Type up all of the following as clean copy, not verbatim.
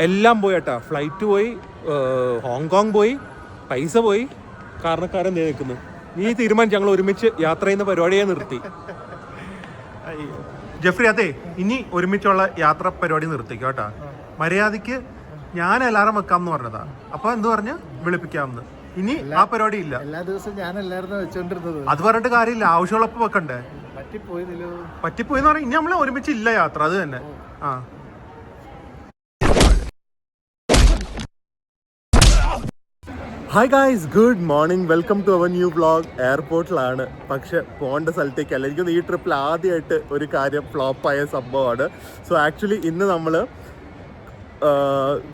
എല്ലാം പോയി കേട്ടാ. ഫ്ലൈറ്റ് പോയി, ഹോങ്കോങ് പോയി, പൈസ പോയി, കാരണക്കാരൻ നിൽക്കുന്നു. നീ തീരുമാനിച്ചു ഞങ്ങൾ ഒരുമിച്ച് യാത്ര ചെയ്യുന്ന പരിപാടിയെ നിർത്തി. ജെഫ്രി, അതെ, ഇനി ഒരുമിച്ചുള്ള യാത്ര പരിപാടി നിർത്തിക്കോ കേട്ടാ. മര്യാദക്ക് ഞാൻ അലാറം വെക്കാമെന്ന് പറഞ്ഞതാ. അപ്പൊ എന്ത് പറഞ്ഞു? വിളിപ്പിക്കാമെന്ന്. ഇനി ആ പരിപാടി ഇല്ല. എല്ലാ ദിവസവും ഞാൻ എല്ലാവരും വെച്ചോണ്ടിരുന്നത്. അത് പറഞ്ഞിട്ട് കാര്യമില്ല, ആവശ്യമുള്ളപ്പോ വെക്കണ്ടേ. പറ്റിപ്പോയെന്ന് പറഞ്ഞാൽ ഇനി നമ്മളെ ഒരുമിച്ച് ഇല്ല യാത്ര. അത് തന്നെ. ആ hi guys, good morning, welcome to our new vlog. എയർപോർട്ടിലാണ്, പക്ഷെ പോകേണ്ട സ്ഥലത്തേക്കല്ല. എനിക്കൊന്ന് ഈ ട്രിപ്പിൽ ആദ്യമായിട്ട് ഒരു കാര്യം ഫ്ലോപ്പായ സംഭവമാണ്. സോ ആക്ച്വലി ഇന്ന് നമ്മൾ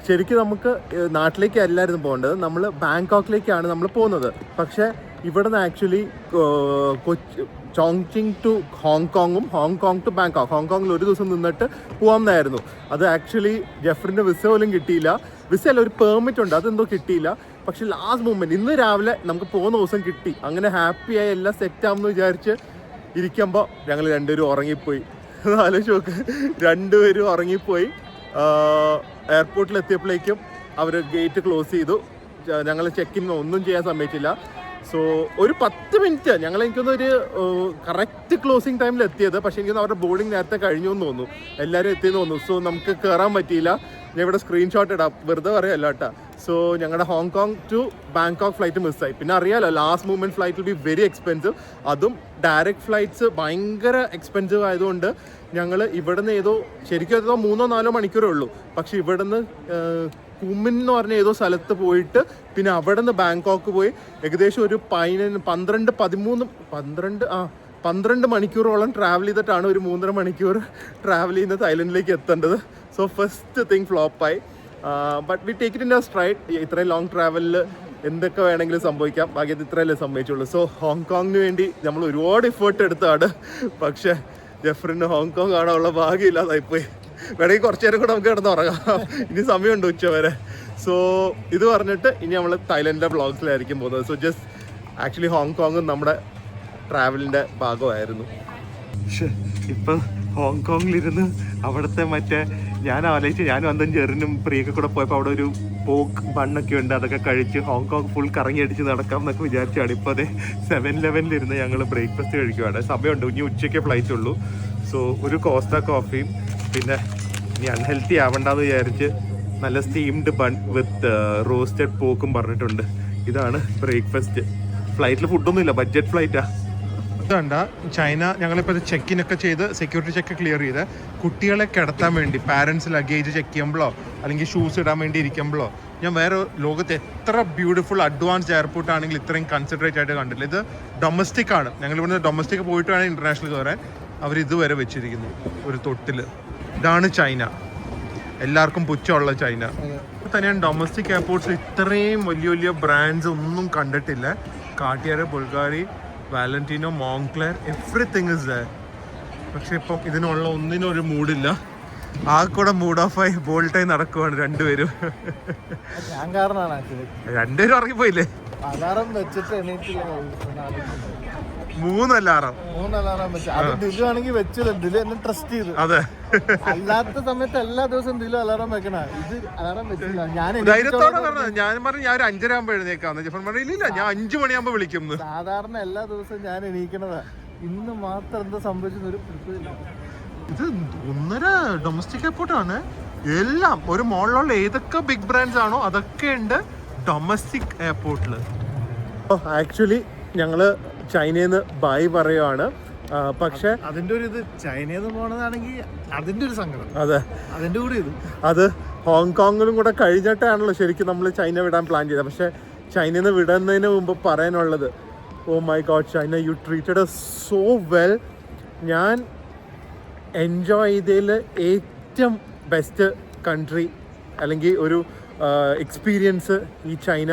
ശരിക്കും നമുക്ക് നാട്ടിലേക്ക് അല്ലായിരുന്നു പോകേണ്ടത്. നമ്മൾ ബാങ്കോക്കിലേക്കാണ് നമ്മൾ പോകുന്നത്. പക്ഷേ ഇവിടെ നിന്ന് ആക്ച്വലി ചോങ്ചിങ് ടു ഹോങ്കോങ്ങും ഹോങ്കോങ് ടു ബാങ്കോക്ക്, ഹോങ്കോങ്ങിൽ ഒരു ദിവസം നിന്നിട്ട് പോകാമെന്നായിരുന്നു. അത് ആക്ച്വലി ജെഫ്രിൻ്റെ വിസ പോലും കിട്ടിയില്ല. വിസയല്ല, ഒരു പെർമിറ്റ് ഉണ്ട്, അതെന്തോ കിട്ടിയില്ല. പക്ഷെ ലാസ്റ്റ് മൂമെൻറ്റ് ഇന്ന് രാവിലെ നമുക്ക് പോകുന്ന ദിവസം കിട്ടി. അങ്ങനെ ഹാപ്പിയായി എല്ലാം സെറ്റാമെന്ന് വിചാരിച്ച് ഇരിക്കുമ്പോൾ ഞങ്ങൾ രണ്ടുപേരും ഉറങ്ങിപ്പോയി. ആലോചിച്ച് നോക്ക്, രണ്ടുപേരും ഉറങ്ങിപ്പോയി. എയർപോർട്ടിൽ എത്തിയപ്പോഴേക്കും അവർ ഗേറ്റ് ക്ലോസ് ചെയ്തു. ഞങ്ങൾ ചെക്ക് ഇൻ ഒന്നും ചെയ്യാൻ സമ്മതിച്ചില്ല. സോ ഒരു 10 മിനിറ്റ് ഞങ്ങൾ എനിക്കൊന്നൊരു കറക്റ്റ് ക്ലോസിങ് ടൈമിൽ എത്തിയത്. പക്ഷേ എനിക്കൊന്ന് അവരുടെ ബോർഡിങ് നേരത്തെ കഴിഞ്ഞു എന്ന് തോന്നുന്നു, എല്ലാവരും എത്തിയെന്ന് തോന്നുന്നു. സോ നമുക്ക് കയറാൻ പറ്റിയില്ല. ഞാൻ ഇവിടെ സ്ക്രീൻഷോട്ട് ഇടാം, വെറുതെ പറയല്ല കേട്ടോ. സോ ഞങ്ങളുടെ ഹോങ്കോങ് ടു ബാങ്കോക്ക് ഫ്ലൈറ്റ് മിസ്സായി. പിന്നെ അറിയാലോ, last moment flight will be very expensive. അതും ഡയറക്റ്റ് ഫ്ലൈറ്റ്സ് ഭയങ്കര എക്സ്പെൻസീവ് ആയതുകൊണ്ട് ഞങ്ങൾ ഇവിടെ നിന്ന് ശരിക്കും ഏതോ 3-4 മണിക്കൂറേ ഉള്ളൂ. പക്ഷെ ഇവിടെ നിന്ന് കുമിൻ എന്ന് പറഞ്ഞ ഏതോ സ്ഥലത്ത് പോയിട്ട് പിന്നെ അവിടെ നിന്ന് ബാങ്കോക്ക് പോയി ഏകദേശം ഒരു 12 മണിക്കൂറോളം ട്രാവൽ ചെയ്തിട്ടാണ് ഒരു 3.5 മണിക്കൂർ ട്രാവൽ ചെയ്യുന്ന തായ്ലൻഡിലേക്ക് എത്തേണ്ടത്. സോ ഫസ്റ്റ് തിങ് ഫ്ലോപ്പായി. But we take it in a straight. ഇത്രയും ലോങ് ട്രാവലിൽ എന്തൊക്കെ വേണമെങ്കിലും സംഭവിക്കാം. ഭാഗ്യത്തിൽ ഇത്രയല്ലേ സംഭവിച്ചുള്ളൂ. സോ ഹോങ്കോങ്ങിന് വേണ്ടി നമ്മൾ ഒരുപാട് എഫേർട്ട് എടുത്താണ്. പക്ഷേ ജെഫ്രിന് ഹോങ്കോങ് കാണാനുള്ള ഭാഗ്യമില്ലാതായിപ്പോയി. വേണമെങ്കിൽ കുറച്ച് നേരം കൂടെ നമുക്ക് കിടന്ന് ഉറങ്ങാം, ഇനി സമയമുണ്ട് ഉച്ച വരെ. സോ ഇത് പറഞ്ഞിട്ട് ഇനി നമ്മൾ തായ്ലൻഡിൻ്റെ വ്ളോഗ്സിലായിരിക്കും പോകുന്നത്. സോ ജസ്റ്റ് ആക്ച്വലി ഹോങ്കോങ് നമ്മുടെ ട്രാവലിൻ്റെ ഭാഗമായിരുന്നു. പക്ഷേ ഇപ്പം ഹോങ്കോങ്ങിലിരുന്ന് അവിടുത്തെ ഞാൻ ആലോചിച്ച് ഞാനും അന്തം ചെറിനും പ്രിയൊക്കെ കൂടെ പോയപ്പോൾ അവിടെ ഒരു പോക്ക് ബണ്ണൊക്കെ ഉണ്ട്, അതൊക്കെ കഴിച്ച് ഹോങ്കോങ് ഫുൾ കറങ്ങി അടിച്ച് നടക്കാം എന്നൊക്കെ വിചാരിച്ചാണ്. ഇപ്പോൾ അതെ 7-11 ഞങ്ങൾ ബ്രേക്ക്ഫാസ്റ്റ് കഴിക്കുവാണ്. സമയമുണ്ട്, ഇനി ഉച്ചയ്ക്ക് ഫ്ലൈറ്റ് ഉള്ളൂ. സോ ഒരു കോസ്റ്റ കോഫിയും പിന്നെ ഇനി അൺഹെൽത്തി ആവണ്ടെന്ന് വിചാരിച്ച് നല്ല സ്റ്റീംഡ് ബൺ വിത്ത് റോസ്റ്റഡ് പോക്കും പറഞ്ഞിട്ടുണ്ട്. ഇതാണ് ബ്രേക്ക്ഫാസ്റ്റ്. ഫ്ലൈറ്റിൽ ഫുഡൊന്നുമില്ല, ബഡ്ജറ്റ് ഫ്ലൈറ്റാണ്. ഇതുണ്ട ചൈന. ഞങ്ങളിപ്പോൾ ഇത് ചെക്കിനൊക്കെ ചെയ്ത് സെക്യൂരിറ്റി ചെക്ക് ക്ലിയർ ചെയ്ത് കുട്ടികളെ കിടത്താൻ വേണ്ടി പാരൻസ് ലഗേജ് ചെക്ക് ചെയ്യുമ്പോഴോ അല്ലെങ്കിൽ ഷൂസ് ഇടാൻ വേണ്ടി ഇരിക്കുമ്പോഴോ ഞാൻ വേറെ ലോകത്ത് എത്ര ബ്യൂട്ടിഫുൾ അഡ്വാൻസ്ഡ് എയർപോർട്ട് ആണെങ്കിൽ ഇത്രയും കൺസിഡറേറ്റ് ആയിട്ട് കണ്ടില്ല. ഇത് ഡൊമസ്റ്റിക് ആണ്. ഞങ്ങൾ ഇവിടുന്ന് ഡൊമസ്റ്റിക് പോയിട്ട് വേണം ഇൻ്റർനാഷണൽ കയറാൻ. അവർ ഇതുവരെ വെച്ചിരിക്കുന്നു ഒരു തൊട്ടിൽ. ഇതാണ് ചൈന, എല്ലാവർക്കും പുച്ഛമുള്ള ചൈന. ഇപ്പോൾ തന്നെയാണ് ഡൊമസ്റ്റിക് എയർപോർട്ട്സിൽ ഇത്രയും വലിയ വലിയ ബ്രാൻഡ്സ് ഒന്നും കണ്ടിട്ടില്ല. Cartier, Bulgari, Valentino, Moncler, everything is there. പക്ഷെ ഇപ്പം ഇതിനുള്ള ഒന്നിനും ഒരു മൂഡില്ല. ആ കൂടെ മൂഡ് ഓഫായി ബോൾട്ടായി നടക്കുവാണ് രണ്ടുപേരും. രണ്ടുപേരും ഇറങ്ങിപ്പോയില്ലേ? അലാറം വെച്ചിട്ട് എണീറ്റില്ല. 3 അലാറം ട്രസ്റ്റ് ചെയ്തു. അതെ, അല്ലാത്ത സമയത്ത് എല്ലാ ദിവസവും ദിലു അലാറം വെക്കണ. ഇത് അലാറം വെച്ചില്ല. ധൈര്യത്തോടെ ഞാൻ പറഞ്ഞു ഞാൻ 5:30 ആകുമ്പോൾ എഴുന്നേക്കാന്ന്. ജഫൻ പറഞ്ഞില്ല, ഞാൻ 5 മണിയാകുമ്പോൾ വിളിക്കുന്നു. സാധാരണ എല്ലാ ദിവസവും ഞാൻ എണീക്കണതാ. ഇന്ന് മാത്രം എന്താ സംഭവിച്ചെന്നൊരു പിടുത്തമില്ല. ഇത് 1.5 ഡൊമസ്റ്റിക് എയർപോർട്ടാണ്. എല്ലാം ഒരു മോളിലുള്ള ഏതൊക്കെ ബിഗ് ബ്രാൻഡ്സ് ആണോ അതൊക്കെ ഉണ്ട് ഡൊമസ്റ്റിക് എയർപോർട്ടിൽ. ആക്ച്വലി ഞങ്ങള് ചൈനയിൽ നിന്ന് ബൈ പറയുവാണ്. പക്ഷെ അതിന്റെ ഒരു ഇത് ചൈനയിൽ നിന്ന് പോണതാണെങ്കിൽ അതിന്റെ ഒരു സങ്കടം. അതെ, അതിന്റെ കൂടി അത് ഹോങ്കോങ്ങിലും കൂടെ കഴിഞ്ഞിട്ടാണല്ലോ ശരിക്കും നമ്മൾ ചൈന വിടാൻ പ്ലാൻ ചെയ്തത്. പക്ഷെ ചൈനയിൽ നിന്ന് വിടുന്നതിന് മുമ്പ് പറയാനുള്ളത്, oh my God China, you treated us so well. ഞാൻ എൻജോയ് ചെയ്തതിൽ ഏറ്റവും ബെസ്റ്റ് കൺട്രി അല്ലെങ്കിൽ ഒരു എക്സ്പീരിയൻസ് ഈ ചൈന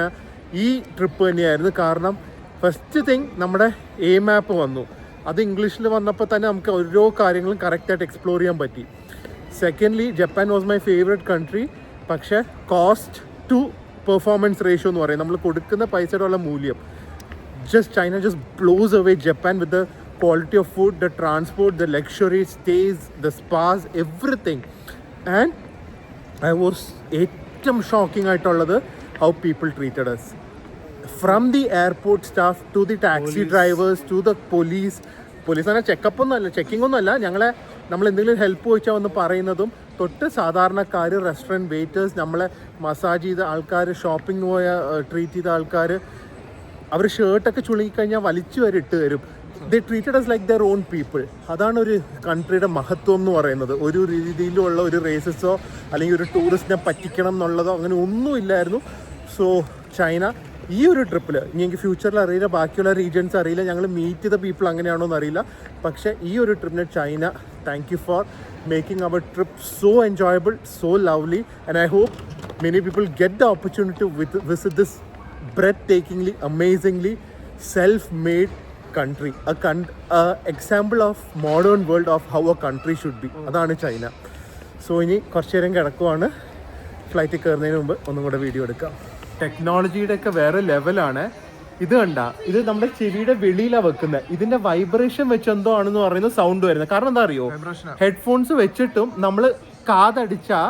ഈ ട്രിപ്പ് തന്നെയായിരുന്നു. കാരണം ഫസ്റ്റ് തിങ് നമ്മുടെ എ മാപ്പ് വന്നു. അത് ഇംഗ്ലീഷിൽ വന്നപ്പോൾ തന്നെ നമുക്ക് ഓരോ കാര്യങ്ങളും കറക്റ്റായിട്ട് എക്സ്പ്ലോർ ചെയ്യാൻ പറ്റി. Secondly Japan was my favourite country. പക്ഷേ കോസ്റ്റ് ടു പെർഫോമൻസ് റേഷ്യോ എന്ന് പറയും, നമ്മൾ കൊടുക്കുന്ന പൈസയുടെ ഉള്ള മൂല്യം. China just blows away Japan with the quality of food, the transport, the luxury stays, the spas, everything. And I was ഏറ്റവും shocking ആയിട്ടുള്ളത് how people treated us. From the airport staff to the taxi drivers to the police തന്നെ checkup ഒന്നും അല്ല, checking ഒന്നും അല്ല, നമ്മൾ എന്തെങ്കിലും help ചോദിച്ചാൽ വന്ന് പറയുന്നതും തൊട്ട് സാധാരണക്കാർ, റെസ്റ്റോറൻറ്റ് വെയിറ്റേഴ്സ്, നമ്മളെ മസാജ് ചെയ്ത ആൾക്കാർ, ഷോപ്പിംഗ് പോയ ട്രീറ്റ് ചെയ്ത ആൾക്കാർ, അവർ ഷർട്ടൊക്കെ ചുളുങ്ങിക്കഴിഞ്ഞാൽ വലിച്ചു വരെ ഇട്ട് തരും. They treated as like their own people. അതാണ് ഒരു കൺട്രിയുടെ മഹത്വം എന്ന് പറയുന്നത്. ഒരു രീതിയിലുള്ള ഒരു റേസസോ അല്ലെങ്കിൽ ഒരു ടൂറിസ്റ്റിനെ പറ്റിക്കണം എന്നുള്ളതോ അങ്ങനെ ഒന്നുമില്ലായിരുന്നു. സോ ചൈന ഈ ഒരു ട്രിപ്പിൽ, ഇനി എനിക്ക് ഫ്യൂച്ചറിൽ അറിയില്ല, ബാക്കിയുള്ള റീജിയൻസ് അറിയില്ല, ഞങ്ങൾ മീറ്റ് ചെയ്ത പീപ്പിൾ അങ്ങനെയാണോ എന്ന് അറിയില്ല, പക്ഷേ ഈ ഒരു ട്രിപ്പിന് China, thank you for making our trip so enjoyable, so lovely, and I hope many people get the opportunity to visit this breathtakingly, amazingly self-made country, example of modern world of how a country should be. അതാണ് China. So ഇനി കുറച്ച് നേരം കിടക്കുവാണ്, ഫ്ലൈറ്റിൽ കയറുന്നതിന് മുമ്പ് ഒന്നും കൂടെ വീഡിയോ എടുക്കാം. ടെക്നോളജിയുടെ ഒക്കെ വേറെ ലെവലാണ്. ഇത് കണ്ട, ഇത് നമ്മുടെ ചെവിയുടെ വെളിയിലാണ് വെക്കുന്നത്. ഇതിന്റെ വൈബ്രേഷൻ വെച്ച് എന്തോ ആണെന്ന് പറയുന്നത് സൗണ്ട് വരുന്നത്. കാരണം എന്താ അറിയോ, ഹെഡ്ഫോൺസ് വെച്ചിട്ടും നമ്മൾ കാതടിച്ചാ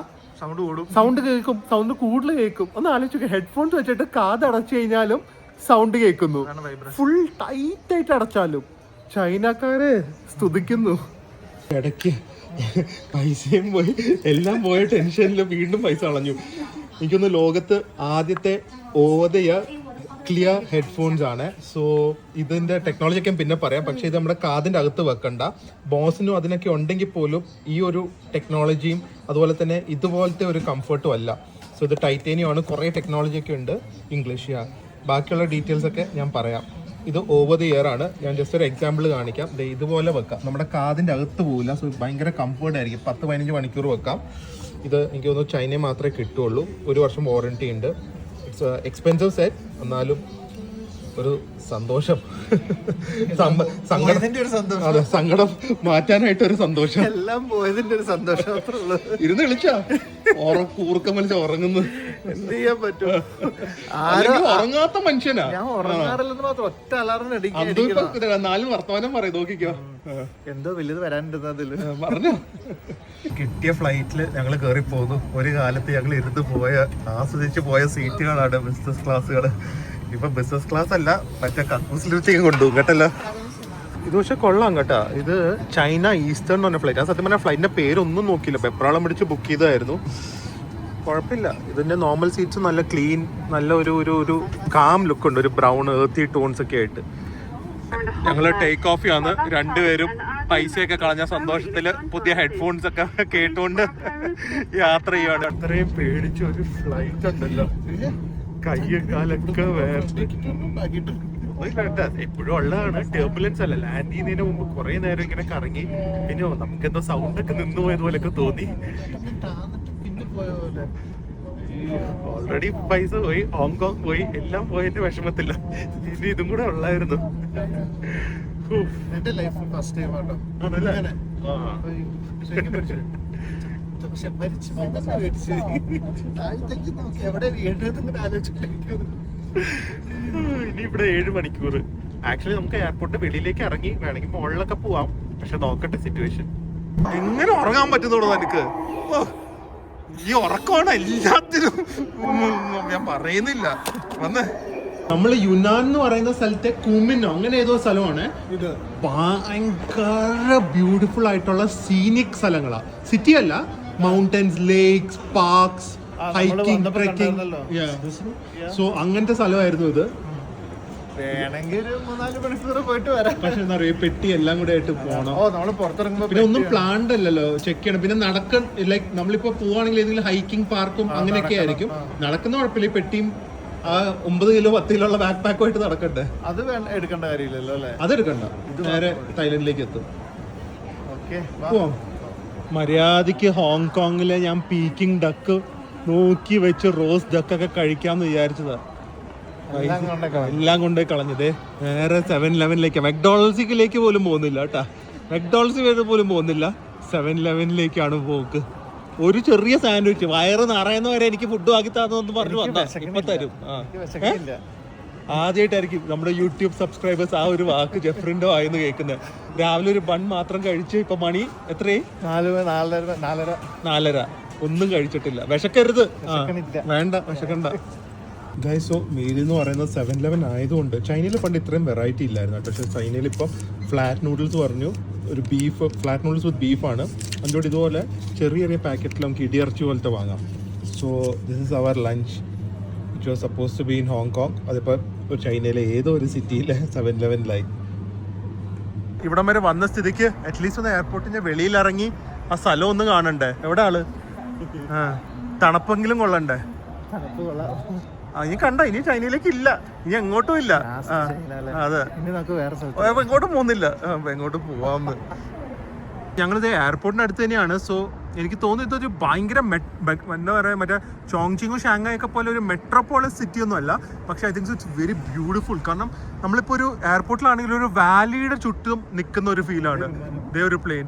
സൗണ്ട് കേൾക്കും, സൗണ്ട് കൂടുതൽ കേൾക്കും. ഒന്ന് ആലോചിക്കുക, ഹെഡ്ഫോൺസ് വെച്ചിട്ട് കാതടച്ചു കഴിഞ്ഞാലും സൗണ്ട് കേൾക്കുന്നു, ഫുൾ ടൈറ്റ് ആയിട്ട് അടച്ചാലും. ചൈനക്കാര് സ്തുതിക്കുന്നു. ഇടയ്ക്ക് പൈസയും പോയി, എല്ലാം പോയ ടെൻഷനിൽ വീണ്ടും പൈസ കളഞ്ഞു. എനിക്കൊന്ന് ലോകത്ത് ആദ്യത്തെ ഓതയ ക്ലിയർ ഹെഡ്ഫോൺസ് ആണ്. സോ ഇതിന്റെ ടെക്നോളജി ഒക്കെ പിന്നെ പറയാം, പക്ഷേ ഇത് നമ്മുടെ കാതിന്റെ അകത്ത് വെക്കണ്ട. ബോസിനും അതിനൊക്കെ ഉണ്ടെങ്കിൽ പോലും ഈ ഒരു ടെക്നോളജിയും അതുപോലെ തന്നെ ഇതുപോലത്തെ ഒരു കംഫർട്ടും അല്ല. സോ ഇത് ടൈറ്റേനിയം ആണ്, കുറേ ടെക്നോളജി ഒക്കെ ഉണ്ട്. ഇംഗ്ലീഷ് ബാക്കിയുള്ള ഡീറ്റെയിൽസ് ഒക്കെ ഞാൻ പറയാം. ഇത് ഓവർ ദി ഇയർ ആണ്. ഞാൻ ജസ്റ്റ് ഒരു എക്സാമ്പിൾ കാണിക്കാം. ഇതുപോലെ വെക്കാം, നമ്മുടെ കാതിന്റെ അകത്ത് പോകില്ല. സോ ഭയങ്കര കംഫർട്ട് ആയിരിക്കും. 10-15 മണിക്കൂർ വെക്കാം. ഇത് എനിക്ക് തോന്നുന്നു ചൈനയിൽ മാത്രമേ കിട്ടുള്ളൂ. 1 വർഷം വാറണ്ടി ഉണ്ട്. ഇറ്റ്സ് എക്സ്പെൻസീവ് സെറ്റ്, എന്നാലും ഒരു സന്തോഷം. അതെ, സങ്കടം മാറ്റാനായിട്ടൊരു സന്തോഷം. എല്ലാം പോയതിന്റെ ഒരു സന്തോഷം. ഇരുന്ന് വിളിച്ചാ കൂർക്കം വലിച്ച ഉറങ്ങുന്നു. എന്ത് ചെയ്യാൻ പറ്റും? ഉറങ്ങാത്ത മനുഷ്യനാ ഞാൻ. ഉറങ്ങാറില്ലെന്ന് മാത്രം ഒറ്റ അലാറിന് 4 വർത്തമാനം പറയും, നോക്കിക്കോ. എന്തോ വലുത് വരാനിരുന്നതില് പറഞ്ഞു. കിട്ടിയ ഫ്ലൈറ്റിൽ ഞങ്ങൾ കയറി പോന്നു. ഒരു കാലത്ത് ഞങ്ങൾ ഇരുന്ന് ആസ്വദിച്ച് പോയ സീറ്റുകളാണ് ബിസിനസ് ക്ലാസ്സുകൾ. ഇപ്പൊ ബിസിനസ് ക്ലാസ് അല്ല, മറ്റേ കക്കൂസിലേക്ക് കൊണ്ടുപോകും കേട്ടല്ലോ. ഇത് പക്ഷെ കൊള്ളാം കേട്ടാ. ഇത് ചൈന ഈസ്റ്റേൺ എന്ന് പറഞ്ഞ ഫ്ലൈറ്റ്. ആ സത്യം പറഞ്ഞാൽ ഫ്ലൈറ്റിന്റെ പേരൊന്നും നോക്കിയില്ല, പെപ്രാളം പിടിച്ച് ബുക്ക് ചെയ്തായിരുന്നു. കുഴപ്പമില്ല. ഇതിന്റെ നോർമൽ സീറ്റ്സ് നല്ല ക്ലീൻ, നല്ല ഒരു കാം ലുക്ക് ഉണ്ട്, ഒരു ബ്രൗൺ ഏർത്തി ടോൺസ് ഒക്കെ ആയിട്ട്. ഞങ്ങള് ടേക്ക് ഓഫ് ആണ്. രണ്ടുപേരും പൈസയൊക്കെ കളഞ്ഞ സന്തോഷത്തില് പുതിയ ഹെഡ്ഫോൺസ് ഒക്കെ കേട്ടുകൊണ്ട് യാത്ര ചെയ്യാണ്. അത്രയും പേടിച്ച ഒരു ഫ്ലൈറ്റ് ഉണ്ടല്ലോ, കയ്യും കാലൊക്കെ എപ്പോഴും ഉള്ളതാണ്. ടർബുലൻസ് അല്ല, ലാൻഡ് ചെയ്യുന്നതിന് മുമ്പ് കുറെ നേരം ഇങ്ങനെ കറങ്ങി, പിന്നെ നമുക്ക് എന്തോ സൗണ്ട് ഒക്കെ നിന്ന് പോയതുപോലൊക്കെ തോന്നി. ഓൾറെഡി പൈസ പോയി, ഹോങ്കോങ് പോയി, എല്ലാം പോയതിന്റെ വിഷമത്തില്ല. ഇനി ഇതും കൂടെ ഉള്ളായിരുന്നു. എന്റെ ലൈഫ് ഫസ്റ്റ് ടൈം ആട്ടോ. ഇനി ഇവിടെ 7 മണിക്കൂർ. ആക്ച്വലി നമുക്ക് എയർപോർട്ട് വെളിയിലേക്ക് ഇറങ്ങി വേണമെങ്കിൽ മുകളിലൊക്കെ പോവാം, പക്ഷെ നോക്കട്ടെ സിറ്റുവേഷൻ. എങ്ങനെ ഉറങ്ങാൻ പറ്റുന്നുള്ളൂ എനിക്ക്? ഈ ഉറക്കമാണ് എല്ലാത്തിനും. ഞാൻ പറയുന്നില്ല. വന്ന് നമ്മൾ യുനാൻ എന്ന് പറയുന്ന സ്ഥലത്തെ കുമിനോ അങ്ങനെ ഏതോ സ്ഥലമാണ്. ഇത് ഭയങ്കര ബ്യൂട്ടിഫുൾ ആയിട്ടുള്ള സീനിക് സ്ഥലങ്ങളാ. സിറ്റി അല്ല, mountains, lakes, parks, hiking, trekking. So അങ്ങനത്തെ സ്ഥലമായിരുന്നു ഇത്. വേണമെങ്കിൽ ഒരു 3-4 മണിക്കൂർ പോയിട്ട് വരാം. പക്ഷെ എന്താ പറയുക, പെട്ടി എല്ലാം കൂടെ ആയിട്ട് പോകണം. നമ്മള് പുറത്തിറങ്ങുമ്പോ പിന്നെ ഒന്നും പ്ലാൻഡ് അല്ലല്ലോ, ചെക്ക് ചെയ്യണം. പിന്നെ ലൈക്ക് നമ്മളിപ്പോ പോവാണെങ്കിൽ ഏതെങ്കിലും ഹൈക്കിംഗ് പാർക്കും അങ്ങനെയൊക്കെ ആയിരിക്കും. നടക്കുന്ന കുഴപ്പമില്ല. ഈ പെട്ടിയും ആ 9 കിലോ 10 കിലോ ഉള്ള ബാക്ക് പാക്കുമായിട്ട് നടക്കട്ടെ. അത് എടുക്കേണ്ട കാര്യമില്ലല്ലോ അല്ലേ? അതെടുക്കണ്ട, നേരെ തായ്ലൻഡിലേക്ക് എത്തും. മര്യാദക്ക് ഹോങ്കോങ്ങിലെ ഞാൻ പീക്കിംഗ് ഡക്ക് നോക്കി വെച്ച് റോസ് ഡക്കൊക്കെ കഴിക്കാന്ന് വിചാരിച്ചതാ. എല്ലാം കൊണ്ടുപോയി കളഞ്ഞതേ. നേരെ 7-Eleven മെക്ഡോണൾഡ്സിലേക്ക് പോലും പോകുന്നില്ല കേട്ടാ. മെക്ഡോണൾഡ്സ് പോലും പോകുന്നില്ല, 7-Eleven പോക്ക്. ഒരു ചെറിയ സാൻഡ്വിച്ച് വയറ് നിറയുന്നവരെ എനിക്ക് ഫുഡ് ആക്കി തന്നു പറഞ്ഞു വന്നാ ഇപ്പൊ തരും. ആദ്യമായിട്ടായിരിക്കും നമ്മുടെ യൂട്യൂബ് സബ്സ്ക്രൈബേഴ്സ് ആ ഒരു വാക്ക് ജെഫ്രിന്റെ വായിന്ന് കേൾക്കുന്നത്. രാവിലെ ഒരു ബൺ മാത്രം കഴിച്ച് ഇപ്പൊ മണി എത്രയായി? 4:30. ഒന്നും കഴിച്ചിട്ടില്ല. വിശക്കരുത്, വിശക്കണില്ല. വേണ്ട, വിശക്കണ്ട. ഗൈസ്, സോ മീൽ എന്ന് പറയുന്നത് 7-Eleven ആയതുകൊണ്ട് ചൈനയിൽ പണ്ട് ഇത്രയും വെറൈറ്റി ഇല്ലായിരുന്നു കേട്ടോ. പക്ഷേ ചൈനയിൽ ഇപ്പോൾ ഫ്ലാറ്റ് നൂഡിൽസ് പറഞ്ഞു, ഒരു ബീഫ്, ഫ്ലാറ്റ് നൂഡിൽസ് വിത്ത് ബീഫാണ്. അതിൻ്റെ ഇതുപോലെ ചെറിയ ചെറിയ പാക്കറ്റിൽ നമുക്ക് ഇടിയിറച്ചി പോലത്തെ വാങ്ങാം. So this is our lunch which was suppose to be in Hong Kong. അതിപ്പോൾ ചൈനയിലെ ഏതോ ഒരു സിറ്റിയിലെ 7-Eleven-ലായി. ഇവിടം വരെ വന്ന സ്ഥിതിക്ക് അറ്റ്ലീസ്റ്റ് ഒന്ന് എയർപോർട്ടിൻ്റെ വെളിയിലിറങ്ങി ആ സ്ഥലം ഒന്ന് കാണണ്ടേ? എവിടെ ആള്? തണുപ്പെങ്കിലും കൊള്ളണ്ടേ? ഇനി കണ്ട, ഇനി ചൈനയിലേക്ക് ഇല്ല, ഇനി എങ്ങോട്ടും ഇല്ല. അതെ, എങ്ങോട്ടും പോകുന്നില്ല, എങ്ങോട്ടും പോവാന്ന്. ഞങ്ങളിത് എയർപോർട്ടിന് അടുത്ത് തന്നെയാണ്. സോ എനിക്ക് തോന്നുന്നു ഇതൊരു ഭയങ്കര എന്താ പറയുക, മറ്റേ ചോങ്ചിങ്ങും ഷാങ്ഹായ് ഒക്കെ പോലെ ഒരു മെട്രോപോളിസ് സിറ്റി ഒന്നും അല്ല. പക്ഷേ I thinks it's very beautiful. കാരണം നമ്മളിപ്പോൾ ഒരു എയർപോർട്ടിലാണെങ്കിൽ ഒരു വാലിയുടെ ചുറ്റും നിൽക്കുന്ന ഒരു ഫീലാണ്. ഇതേ ഒരു പ്ലെയിൻ,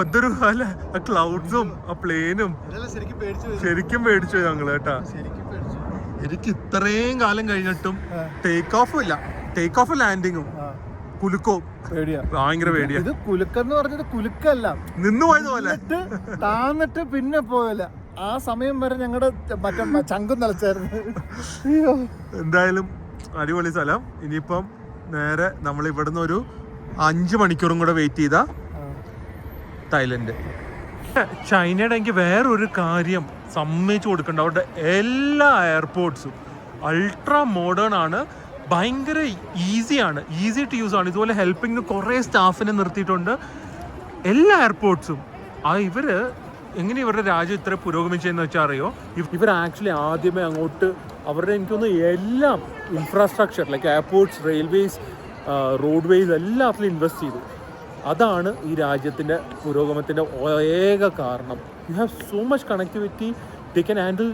എന്തൊരു അല്ല, ആ ക്ലൗഡ്സും ആ പ്ലെയിനും ശരിക്കും പേടിച്ചു ഞങ്ങൾ കേട്ടാ. എനിക്ക് ഇത്രയും കാലം കഴിഞ്ഞിട്ടും ടേക്ക് ഓഫും ഇല്ല, ടേക്ക് ഓഫ് ലാൻഡിങ്ങും കുലുക്കവും ഭയങ്കര പേടിയാ. ഇത് കുലുക്കെന്ന് പറഞ്ഞത് കുലുക്കല്ല, നിന്ന് പോയത് പോലെ താന്നിട്ട് പിന്നെ പോയല്ല. ആ സമയം വരെ ഞങ്ങളുടെ മറ്റേ ചങ്കും നിലച്ചായിരുന്നു. എന്തായാലും അടിപൊളി സ്ഥലം. ഇനിയിപ്പം നേരെ നമ്മൾ ഇവിടുന്ന് ഒരു 5 മണിക്കൂറും കൂടെ വെയിറ്റ് ചെയ്താ തായ്ലൻഡ്. ചൈനയുടെ എനിക്ക് വേറൊരു കാര്യം സമ്മതിച്ചു കൊടുക്കണ്ട, അവരുടെ എല്ലാ എയർപോർട്ട്സും അൾട്രാ മോഡേൺ ആണ്, ഭയങ്കര ഈസിയാണ്, ഈസി ടു യൂസ് ആണ്. ഇതുപോലെ ഹെൽപ്പിങ്ങിന് കുറേ സ്റ്റാഫിനെ നിർത്തിയിട്ടുണ്ട് എല്ലാ എയർപോർട്ട്സും. ഇവര് എങ്ങനെ ഇവരുടെ രാജ്യം ഇത്ര പുരോഗമിച്ചതെന്ന് വെച്ചാൽ അറിയോ, ഇവർ ആക്ച്വലി ആദ്യമേ അങ്ങോട്ട് അവരുടെ എനിക്കൊന്ന് എല്ലാം infrastructure like airports, railways, road vase എല്ലാത്തിലും ഇൻവെസ്റ്റ് ചെയ്തു. അതാണ് ഈ രാജ്യത്തിൻ്റെ പുരോഗമനത്തിൻ്റെ ഏക കാരണം. You have so much connectivity, they can handle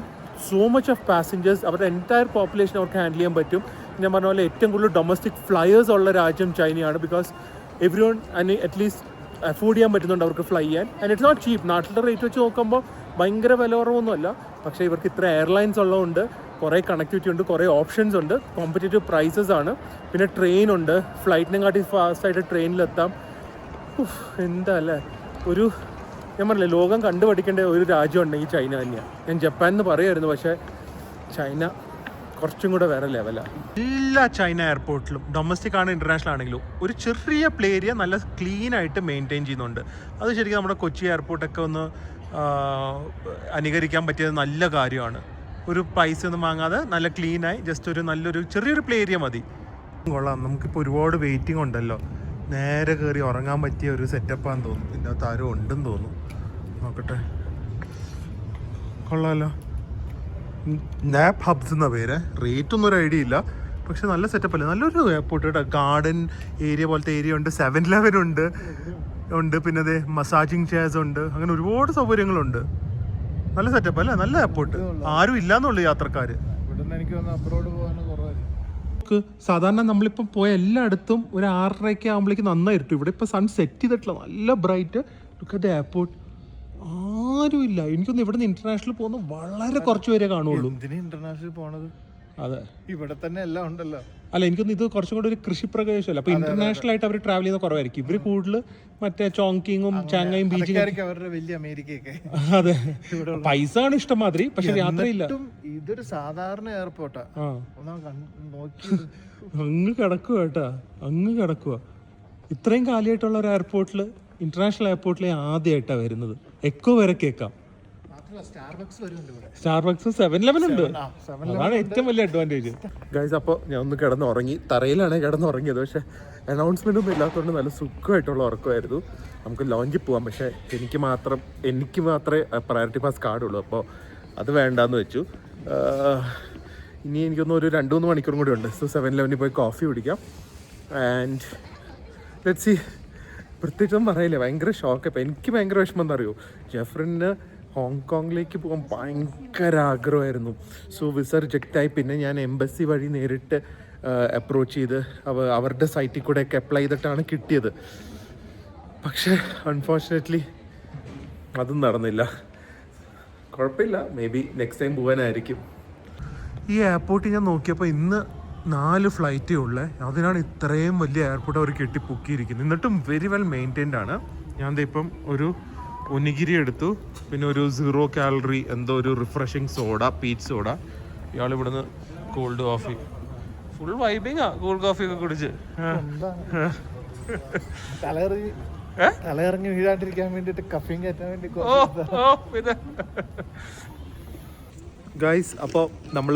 so much of passengers. അവരുടെ എൻറ്റയർ പോപ്പുലേഷൻ അവർക്ക് ഹാൻഡിൽ ചെയ്യാൻ പറ്റും. ഞാൻ പറഞ്ഞ പോലെ ഏറ്റവും കൂടുതൽ ഡൊമസ്റ്റിക് ഫ്ലയേഴ്സ് ഉള്ള രാജ്യം ചൈനയാണ്. Because every one at least afford ചെയ്യാൻ പറ്റുന്നുണ്ട് അവർക്ക് ഫ്ലൈ ചെയ്യാൻ. And it's not cheap. നാട്ടിലെ റേറ്റ് വെച്ച് നോക്കുമ്പോൾ ഭയങ്കര വില കുറവൊന്നുമല്ല. പക്ഷേ ഇവർക്ക് ഇത്ര എയർലൈൻസ് ഉള്ളതുകൊണ്ട് കുറേ കണക്ടിവിറ്റി ഉണ്ട്, കുറേ ഓപ്ഷൻസ് ഉണ്ട്, കോമ്പറ്റേറ്റീവ് പ്രൈസസ് ആണ്. പിന്നെ ട്രെയിൻ ഉണ്ട്, ഫ്ലൈറ്റിനെ കാട്ടി ഫാസ്റ്റായിട്ട് ട്രെയിനിലെത്താം. എന്താ അല്ലേ, ഒരു ഞാൻ പറഞ്ഞില്ലേ ലോകം കണ്ടുപഠിക്കേണ്ട ഒരു രാജ്യം ഉണ്ടെങ്കിൽ ചൈന തന്നെയാണ്. ഞാൻ ജപ്പാൻ എന്ന് പറയുമായിരുന്നു, പക്ഷേ ചൈന കുറച്ചും കൂടെ വേറെ ലെവലാണ്. എല്ലാ ചൈന എയർപോർട്ടിലും ഡൊമസ്റ്റിക് ആണ് ഇൻ്റർനാഷണൽ ആണെങ്കിലും ഒരു ചെറിയ പ്ലേ ഏരിയ നല്ല ക്ലീൻ ആയിട്ട് മെയിൻറ്റെയിൻ ചെയ്യുന്നുണ്ട്. അത് ശരിക്കും നമ്മുടെ കൊച്ചി എയർപോർട്ടൊക്കെ ഒന്ന് അനുകരിക്കാൻ പറ്റിയത് നല്ല കാര്യമാണ്. ഒരു പൈസ ഒന്നും വാങ്ങാതെ നല്ല ക്ലീനായി ജസ്റ്റ് ഒരു നല്ലൊരു ചെറിയൊരു പ്ലേ ഏരിയ മതി. കൊള്ളാം. നമുക്കിപ്പോൾ ഒരുപാട് വെയിറ്റിംഗ് ഉണ്ടല്ലോ, നേരെ കയറി ഉറങ്ങാൻ പറ്റിയ ഒരു സെറ്റപ്പാന്ന് തോന്നുന്നു. ഇതിൻ്റെ അകത്ത് ആരും ഉണ്ടെന്ന് തോന്നുന്നു, നോക്കട്ടെ. കൊള്ളാമല്ലോ. നാപ്പ് ഹബ്സ് എന്ന പേര്. റേറ്റ് ഒന്നും ഒരു ഐഡിയ ഇല്ല, പക്ഷെ നല്ല സെറ്റപ്പ് അല്ലേ, നല്ലൊരു എയർപോർട്ട് കേട്ടോ. ഗാർഡൻ ഏരിയ പോലത്തെ ഏരിയ ഉണ്ട്, 7-Eleven ഉണ്ട്, പിന്നെ അതെ മസാജിങ് ചെയർസ് ഉണ്ട്, അങ്ങനെ ഒരുപാട് സൗകര്യങ്ങളുണ്ട്. നല്ല സെറ്റപ്പ് അല്ലേ, നല്ല എയർപോർട്ട്. ആരും ഇല്ലാന്നുള്ളൂ യാത്രക്കാർ. സാധാരണ നമ്മളിപ്പം പോയ എല്ലായിടത്തും ഒരു 6:30 ആകുമ്പോഴേക്കും നന്നായിരുന്നു. ഇവിടെ ഇപ്പോൾ സൺ സെറ്റ് ചെയ്തിട്ടില്ല, നല്ല bright. Look at the airport. ആരുമില്ല. എനിക്കൊന്ന് ഇവിടുന്ന് ഇന്റർനാഷണൽ പോകുന്ന വളരെ കുറച്ച് പേരെ കാണുള്ളൂ. ഇന്റർനാഷണൽ പോണത് അതെ, ഇവിടെ തന്നെ എല്ലാം ഉണ്ടല്ലോ. അല്ല, എനിക്കൊന്ന് ഇത് കുറച്ചും കൂടെ ഒരു കൃഷി പ്രദേശമല്ല. അപ്പൊ ഇന്റർനാഷണൽ ആയിട്ട് അവർ ട്രാവൽ ചെയ്യുന്ന കുറവായിരിക്കും. ഇവര് കൂടുതൽ മറ്റേ ചോങ്കിങ്ങും ചാങ്ങായും ബീച്ചിങ്. അവരുടെ വലിയ അമേരിക്കയൊക്കെ. അതെ, പൈസ ആണ് ഇഷ്ടമാതിരി, പക്ഷെ യാത്രയില്ല. ഇതൊരു സാധാരണ എയർപോർട്ടാ. അങ്ങ് കിടക്കുക കേട്ടാ, അങ്ങ് കിടക്കുക. ഇത്രയും കാലിയായിട്ടുള്ള ഒരു എയർപോർട്ടിൽ, ഇന്റർനാഷണൽ എയർപോർട്ടിൽ ആദ്യമായിട്ടാണ് വരുന്നത്. എക്കോ വരെ കേൾക്കാം. സ്റ്റാർബക്സ് 7-Eleven ഉണ്ട്. അതാണ് ഏറ്റവും വലിയ അഡ്വാൻറ്റേജ്. ഗൈസ്, അപ്പോൾ ഞാൻ ഒന്ന് കിടന്നുറങ്ങി. തറയിലാണ് കിടന്നുറങ്ങിയത്. പക്ഷേ അനൗൺസ്മെൻ്റ് ഒന്നും ഇല്ലാത്തതുകൊണ്ട് നല്ല സുഖമായിട്ടുള്ള ഉറക്കമായിരുന്നു. നമുക്ക് ലോഞ്ചിൽ പോകാം, പക്ഷേ എനിക്ക് മാത്രമേ പ്രയോറിറ്റി പാസ് കാർഡുള്ളൂ. അപ്പോൾ അത് വേണ്ടാന്ന് വെച്ചു. ഇനി എനിക്കൊന്നും ഒരു 2-3 മണിക്കൂറും കൂടി ഉണ്ട്. സോ 7-Eleven പോയി കോഫി കുടിക്കാം. And let's see. പ്രത്യേകിച്ചൊന്നും പറയില്ല, ഭയങ്കര ഷോക്ക്. ഇപ്പം എനിക്ക് ഭയങ്കര വിഷമം എന്നറിയോ, ജെഫ്രിന് ഹോങ്കോങ്ങിലേക്ക് പോകാൻ ഭയങ്കര ആഗ്രഹമായിരുന്നു. സോ വിസ റിജക്റ്റായി. പിന്നെ ഞാൻ എംബസി വഴി നേരിട്ട് അപ്രോച്ച് ചെയ്ത് അവരുടെ സൈറ്റിൽ കൂടെയൊക്കെ അപ്ലൈ ചെയ്തിട്ടാണ് കിട്ടിയത്. പക്ഷേ അൺഫോർച്ചുനേറ്റ്ലി അതും നടന്നില്ല. കുഴപ്പമില്ല, മേ ബി നെക്സ്റ്റ് ടൈം പോകാനായിരിക്കും. ഈ എയർപോർട്ടിൽ ഞാൻ നോക്കിയപ്പോൾ ഇന്ന് 4 ഫ്ലൈറ്റേ ഉള്ളേ. അതിനാണ് ഇത്രയും വലിയ എയർപോർട്ട് അവർ കെട്ടിപ്പൊക്കിയിരിക്കുന്നത്. എന്നിട്ടും വെരി വെൽ മെയിൻറ്റൈൻഡ് ആണ്. ഞാൻ ഇപ്പം ഒരു ഒനിഗിരി എടുത്തു, പിന്നെ ഒരു 0 കാലറി എന്തോ ഒരു റിഫ്രഷിങ് സോഡ, പീച്ച് സോഡ. ഇയാൾ ഇവിടുന്ന് കോൾഡ് കോഫി, ഫുൾ വൈബിങ്ങാ കോൾഡ് കോഫി ഒക്കെ കുടിച്ച്. തലയിറങ്ങി വീഴാണ്ടിരിക്കാൻ വേണ്ടിട്ട് കഫീൻ കയറ്റാൻ വേണ്ടി. ഗൈസ്, അപ്പോൾ നമ്മൾ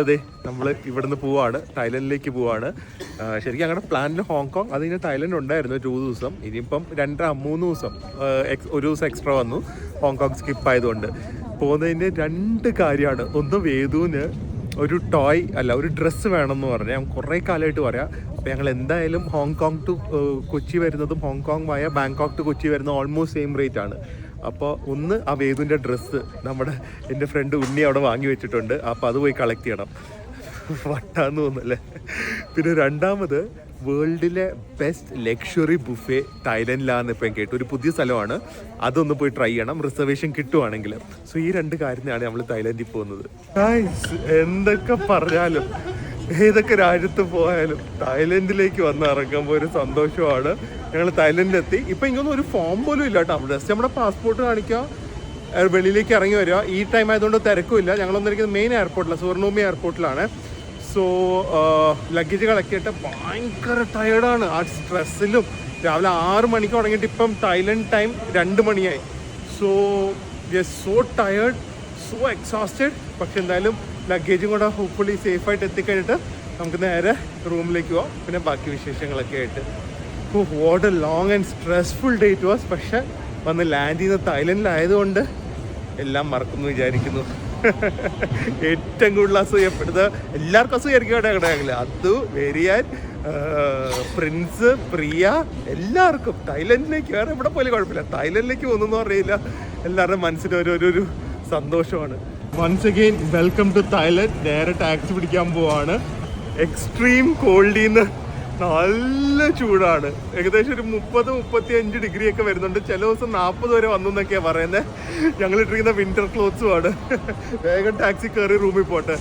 ഇവിടുന്ന് പോവാണ്, തായ്ലൻഡിലേക്ക് പോവാണ്. ശരിക്കും ഞങ്ങളുടെ പ്ലാനിൽ ഹോങ്കോങ്, അത് കഴിഞ്ഞ് തായ്ലൻഡ് ഉണ്ടായിരുന്നു 2 ദിവസം. ഇനിയിപ്പം 2-3 ദിവസം, ഒരു ദിവസം എക്സ്ട്രാ വന്നു ഹോങ്കോങ് സ്കിപ്പ് ആയതുകൊണ്ട്. പോകുന്നതിൻ്റെ 2 കാര്യമാണ്. ഒന്ന്, വേദുവിന് ഒരു ടോയ് അല്ല ഒരു ഡ്രസ്സ് വേണമെന്ന് പറഞ്ഞാൽ ഞാൻ കുറേ കാലമായിട്ട് പറയാം. അപ്പോൾ ഞങ്ങൾ എന്തായാലും ഹോങ്കോങ് ടു കൊച്ചി വരുന്നതും ഹോങ്കോങ് വയ ബാങ്കോക്ക് ടു കൊച്ചി വരുന്നത് ഓൾമോസ്റ്റ് സെയിം റേറ്റ് ആണ്. അപ്പോൾ ഒന്ന് ആ വേദുവിൻ്റെ ഡ്രസ്സ് എൻ്റെ ഫ്രണ്ട് ഉണ്ണി അവിടെ വാങ്ങി വെച്ചിട്ടുണ്ട്. അപ്പോൾ അത് പോയി കളക്ട് ചെയ്യണം. വട്ടാന്ന് തോന്നുന്നല്ലേ. പിന്നെ രണ്ടാമത്, വേൾഡിലെ ബെസ്റ്റ് ലക്ഷറി ബുഫേ തായ്ലൻഡിലാന്ന് ഇപ്പം കേട്ടു. ഒരു പുതിയ സ്ഥലമാണ്, അതൊന്ന് പോയി ട്രൈ ചെയ്യണം, റിസർവേഷൻ കിട്ടുവാണെങ്കിൽ. സോ ഈ 2 കാര്യത്തിനാണ് നമ്മൾ തായ്ലൻഡിൽ പോകുന്നത്. എന്തൊക്കെ പറഞ്ഞാലും ഏതൊക്കെ രാജ്യത്ത് പോയാലും തായ്ലൻഡിലേക്ക് വന്ന് ഇറങ്ങുമ്പോൾ ഒരു സന്തോഷമാണ്. ഞങ്ങൾ തായ്ലൻഡിലെത്തി. ഇപ്പം ഇങ്ങൊന്നും ഒരു ഫോം പോലും ഇല്ല കേട്ടോ. ജസ്റ്റ് നമ്മുടെ പാസ്പോർട്ട് കാണിക്കുക, വെളിയിലേക്ക് ഇറങ്ങി വരിക. ഈ ടൈം ആയതുകൊണ്ട് തിരക്കുമില്ല. ഞങ്ങളൊന്നിരിക്കുന്നത് മെയിൻ എയർപോർട്ടിലാണ്, സുവർണഭൂമി എയർപോർട്ടിലാണ്. സോ ലഗേജ് കളക്ട് ചെയ്തിട്ട് ഭയങ്കര ടയേർഡാണ്. ആ സ്ട്രെസ്സിലും രാവിലെ 6 മണിക്ക് തുടങ്ങിയിട്ട് ഇപ്പം തായ്ലൻഡ് ടൈം 2 മണിയായി. So we are so tired, so exhausted. പക്ഷെ എന്തായാലും ലഗേജും കൂടെ ഹോപ്പ്ഫുള്ളി സേഫായിട്ട് എത്തിക്കഴിഞ്ഞിട്ട് നമുക്ക് നേരെ റൂമിലേക്ക് പോവാം. പിന്നെ ബാക്കി വിശേഷങ്ങളൊക്കെ ആയിട്ട്. What A long and stressful day it was. പക്ഷെ വന്ന് ലാൻഡ് ചെയ്യുന്ന തായ്ലൻഡിലായതുകൊണ്ട് എല്ലാം മറക്കുന്നു വിചാരിക്കുന്നു. ഏറ്റവും കൂടുതൽ അസൂയപ്പെടുന്നത് എല്ലാവർക്കും അസൂയായിരിക്കും അവിടെ. അത് വെരിയാൻ, പ്രിൻസ്, പ്രിയ, എല്ലാവർക്കും തായ്ലൻഡിലേക്ക്, വേറെ എവിടെ പോലും കുഴപ്പമില്ല, തായ്ലൻഡിലേക്ക് പോകുന്നു അറിയില്ല. എല്ലാവരുടെയും മനസ്സിന് ഒരു സന്തോഷമാണ്. Once again welcome to Thailand. നേരെ ടാക്സി പിടിക്കാൻ പോവാണ്. എക്സ്ട്രീം കോൾഡിന്ന് നല്ല ചൂടാണ്. ഏകദേശം ഒരു 30-35 ഡിഗ്രി ഒക്കെ വരുന്നുണ്ട്. ചില ദിവസം 40 വരെ വന്നു എന്നൊക്കെയാണ് പറയുന്നത്. ഞങ്ങൾ ഇട്ടിരിക്കുന്ന വിന്റർ ക്ലോത്ത്സുമാണ്. വേഗം ടാക്സി കയറി റൂമിൽ പോട്ടെ.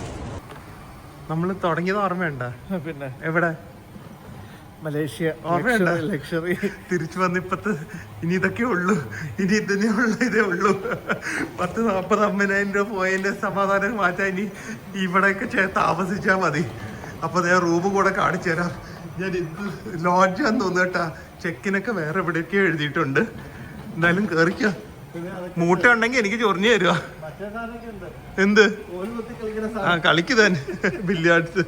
നമ്മൾ തുടങ്ങിയത് ഓർമ്മയുണ്ട? പിന്നെ എവിടെ? മലേഷ്യ. ഓർമ്മയുണ്ട? ലക്ഷറി. തിരിച്ചു വന്നിപ്പത്ത് ഇനി ഇതൊക്കെ ഉള്ളൂ, ഇനി ഇതേ ഉള്ളൂ. 10-40-50,000 രൂപ പോയതിന്റെ സമാധാനം മാറ്റാൻ ഇനി ഇവിടെയൊക്കെ താമസിച്ചാൽ മതി. അപ്പൊ ഞാൻ റൂം കൂടെ കാണിച്ചു തരാം. ഞാൻ ഇത് ലോഡ്ജാന്ന് തോന്നുന്നു കേട്ടാ. ചെക്കിനൊക്കെ വേറെ എവിടെയൊക്കെയോ എഴുതിയിട്ടുണ്ട്. എന്തായാലും കേറിക്കോ. മൂട്ട ഉണ്ടെങ്കിൽ എനിക്ക് ചൊറിഞ്ഞു തരുക. എന്ത് കളിക്ക് തന്നെ ബില്ലിയാർഡ്സ്.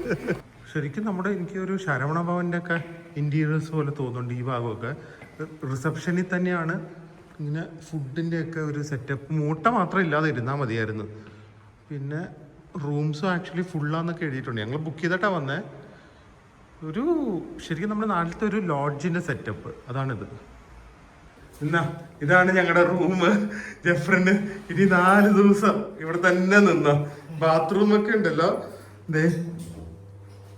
ശരിക്കും എനിക്ക് ഒരു ശരവണ ഭവന്റെ ഒക്കെ ഇന്റീരിയേഴ്സ് പോലെ തോന്നുന്നുണ്ട് ഈ ഭാഗമൊക്കെ. റിസപ്ഷനിൽ തന്നെയാണ് ഇങ്ങനെ ഫുഡിന്റെ ഒക്കെ ഒരു സെറ്റപ്പ്. മൂട്ട മാത്രം ഇല്ലാതെ ഇരുന്നാൽ മതിയായിരുന്നു. പിന്നെ റൂംസും ആക്ച്വലി ഫുള്ളാന്നൊക്കെ എഴുതിയിട്ടുണ്ട്. ഞങ്ങൾ ബുക്ക് ചെയ്തിട്ടാ വന്നേ. ശരിക്കും നമ്മുടെ നാട്ടിലത്തെ ഒരു ലോഡ്ജിന്റെ സെറ്റപ്പ് അതാണിത്. ഇതാണ് ഞങ്ങളുടെ റൂം. ജെഫ്രന് ഇനി 4 ദിവസം ഇവിടെ തന്നെ നിന്ന. ബാത്റൂമൊക്കെ ഉണ്ടല്ലോ,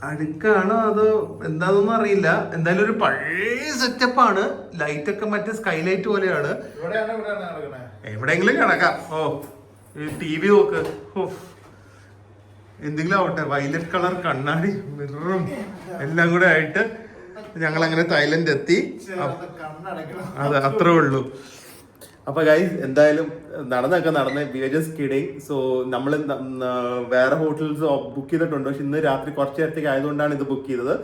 അടുക്കാണോ അതോ എന്താണെന്നൊന്നും അറിയില്ല. എന്തായാലും ഒരു പഴയ സെറ്റപ്പാണ്. ലൈറ്റ് ഒക്കെ മറ്റേ സ്കൈലൈറ്റ് പോലെയാണ്. എവിടെയെങ്കിലും കിടക്കാം. TV നോക്ക്. എന്തെങ്കിലും ആവട്ടെ. വയലറ്റ് കളർ കണ്ണാടി, മിററും എല്ലാം കൂടെ ആയിട്ട് ഞങ്ങൾ അങ്ങനെ തായ്ലൻഡ് എത്തി. അതെ, അത്രേ ഉള്ളൂ. അപ്പൊ ഗൈസ്, എന്തായാലും നടന്ന് we are just kidding. So നമ്മൾ വേറെ ഹോട്ടൽസ് ബുക്ക് ചെയ്തിട്ടുണ്ട്. പക്ഷെ ഇന്ന് രാത്രി കുറച്ച് നേരത്തേക്ക് ആയതുകൊണ്ടാണ് ഇത് ബുക്ക് ചെയ്തത്.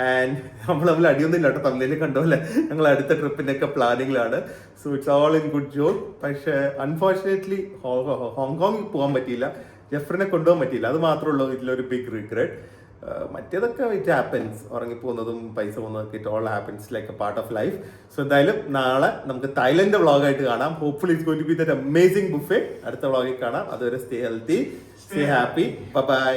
ആൻഡ് നമ്മൾ അടിയൊന്നും ഇല്ല കേട്ടോ. തമ്മിൽ കണ്ടോല്ലേ, ഞങ്ങൾ അടുത്ത ട്രിപ്പിന്റെ ഒക്കെ പ്ലാനിങ്ങിലാണ്. So it's all in good John. പക്ഷെ അൺഫോർച്ചുനേറ്റ്ലി ഹോങ്കോങ് പോകാൻ പറ്റിയില്ല, ജെഫ്രിനെ കൊണ്ടുപോകാൻ പറ്റിയില്ല. അത് മാത്രമേ ഉള്ളൂ ഇതിലൊരു ബിഗ് റിഗ്രറ്റ്. മറ്റേതൊക്കെ ഇറ്റ് ഹാപ്പൻസ്. ഉറങ്ങിപ്പോകുന്നതും പൈസ പോകുന്നതൊക്കെ it all happens like a part of life. So എന്തായാലും നാളെ നമുക്ക് തായ്ലൻഡ് വ്ളോഗായിട്ട് കാണാം. Hopefully it's going to be that amazing buffet. അടുത്ത വ്ളോഗിൽ കാണാം. അതുവരെ stay healthy, stay happy. By.